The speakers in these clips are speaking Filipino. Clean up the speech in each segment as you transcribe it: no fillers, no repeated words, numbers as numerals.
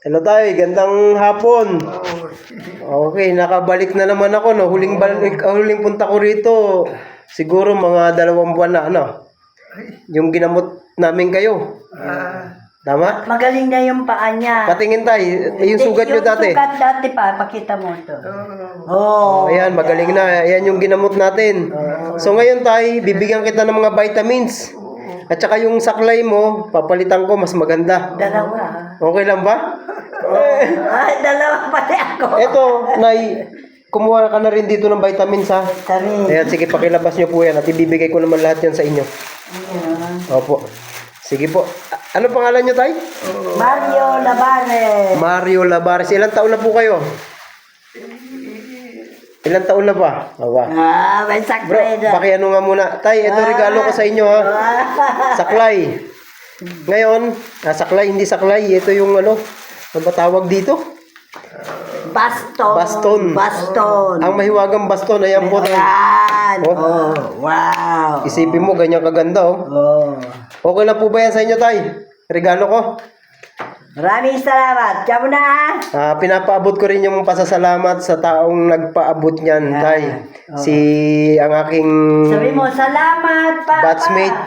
Hello tayo, gandang hapon. Okay, nakabalik na naman ako, no. Huling punta ko rito, siguro mga 2 buwan na, ano. Yung ginamot namin kayo. Tama? Magaling na yung paa niya. Patingin tayo, yung sugat nyo dati. Yung sugat dati pa, pakita mo ito. Oh, Ayan, magaling na. Ayan yung ginamot natin. So ngayon tayo, bibigyan kita ng mga vitamins. At saka yung saklay mo, papalitan ko, mas maganda. Dalawa. Okay lang ba? Ay, dalawa pati ako. Eto, Nay, kumuha ka na rin dito ng vitamins, ha? Kami. Ayan, sige, pakilabas nyo po yan at ibibigay ko naman lahat yan sa inyo. Opo. Sige po. Ano pangalan nyo, Tay? Mario Labares. Mario Labares. Ilang taon na po kayo? Ilang taon na ba? Aba. May Bro, saklay na. pakiano nga muna. Tay, ito regalo ko sa inyo, ha? Saklay. Ngayon, saklay, hindi saklay. Ito yung ano ba tawag dito? Baston. Baston. Baston. Ang mahiwagang baston. Ayan po, Tay. Ayan. Oh. Oh, wow. Isipin mo, ganyan kaganda, oh. Oh. Okay lang po ba yan sa inyo, Tay? Regalo ko. Maraming salamat. Diyan mo na, ha? Pinapaabot ko rin yung pasasalamat sa taong nagpaabot niyan, Tay. Si ang aking Sabi mo, salamat, Papa. batchmate,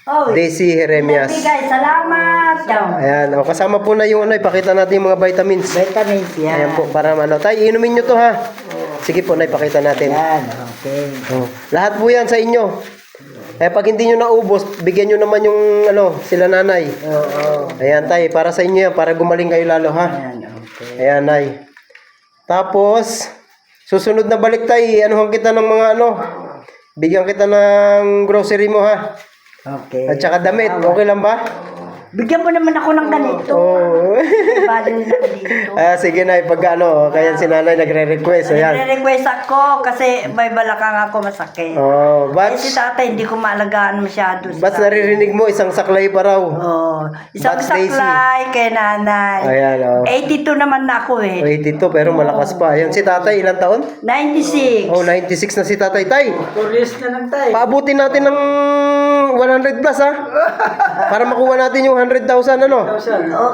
Oh, Daisy Jeremias. Bigay, salamat. Ayan, kasama po na yung ano, ipakita natin yung mga vitamins. Vitamins yan. Ayan po, para ano. Tay, inumin nyo to, ha? Sige po, na ipakita natin. Yan, okay. Lahat po yan sa inyo. Pag hindi nyo naubos, bigyan nyo naman yung ano, sila nanay. Oo. Ayan, Tay, para sa inyo yan, para gumaling kayo lalo, ha? Yan, okay. Ayan, Nay. Tapos, susunod na balik, Tay, anuhan kita ng mga ano, bigyan kita ng grocery mo, ha? Okay. At saka damit, okay lang ba? Bigyan mo naman ako ng ganito. Oo. Bali na dito. Sige, Nay, pag ano, kaya si nanay nagre-request, ayan. Nire-request ako kasi may balakang ako masakit. Oh, Eh, si batch, tatay, hindi ko maalagaan masyado. batch naririnig mo, isang saklay pa raw. Oh, isang Batch Daisy. saklay kay nanay. Ayan, oh. 82 naman na ako eh. Wait, dito, pero malakas pa. Ayan, si tatay, ilang taon? 96. Oh, 96 na si tatay. Tay, 4 years na lang tayo. paabutin natin ng 100 plus, ha? Para makuha natin yung 100,000, ano?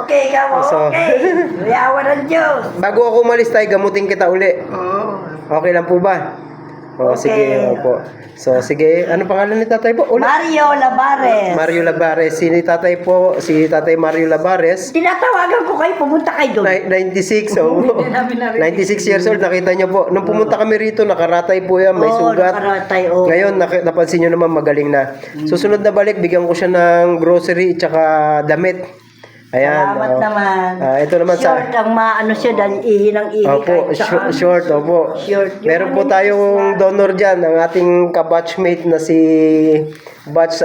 Okay, kamo, So- okay. Yawa ng Diyos. Bago ako umalis, Tay, gamutin kita uli. Okay lang po ba? Oh, Okay. sige, opo. So, sige, ano pangalan ni tatay po? Uli. Mario Labares. Mario Labares. Si tatay po, si tatay Mario Labares. Tinatawagan ko kayo, pumunta kayo doon. 96, oh. 96 years old, nakita niyo po. Nung pumunta kami rito, nakaratay po yan, may sugat. Nakaratay, oh. Ngayon, napansin nyo naman, magaling na. Susunod na balik, bigyan ko siya ng grocery at saka damit. Ayan. Salamat naman. Ito naman Short ang maano siya dahil ihi ng ihi. Opo, kahit saan. short, opo. Short. Yung Meron po manipis tayong na- donor dyan, ang ating kabatchmate na si Batch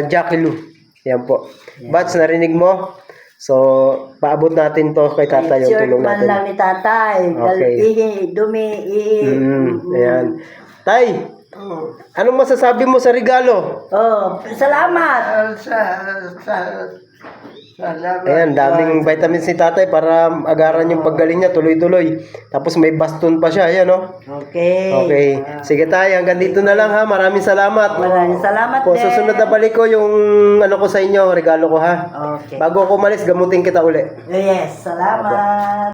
Jackie Lou. Yan po. Batch, narinig mo? So, paabot natin to kay tatay yung Short tulong man lang natin. ni tatay. Dahil Okay. ihi, dumi, ihi. Ayan. Tay, anong masasabi mo sa regalo? Oh, salamat. Ayan, daming vitamins ni tatay para agaran yung paggaling niya, tuloy-tuloy. Tapos may baston pa siya, ayan, oh. Okay. Okay. Sige tayo, hanggang dito na lang, ha. Maraming salamat. Maraming salamat Po, din. susunod na balik ko yung ano ko sa inyo, regalo ko, ha. Okay. Bago ako umalis, gamutin kita uli. Yes, salamat.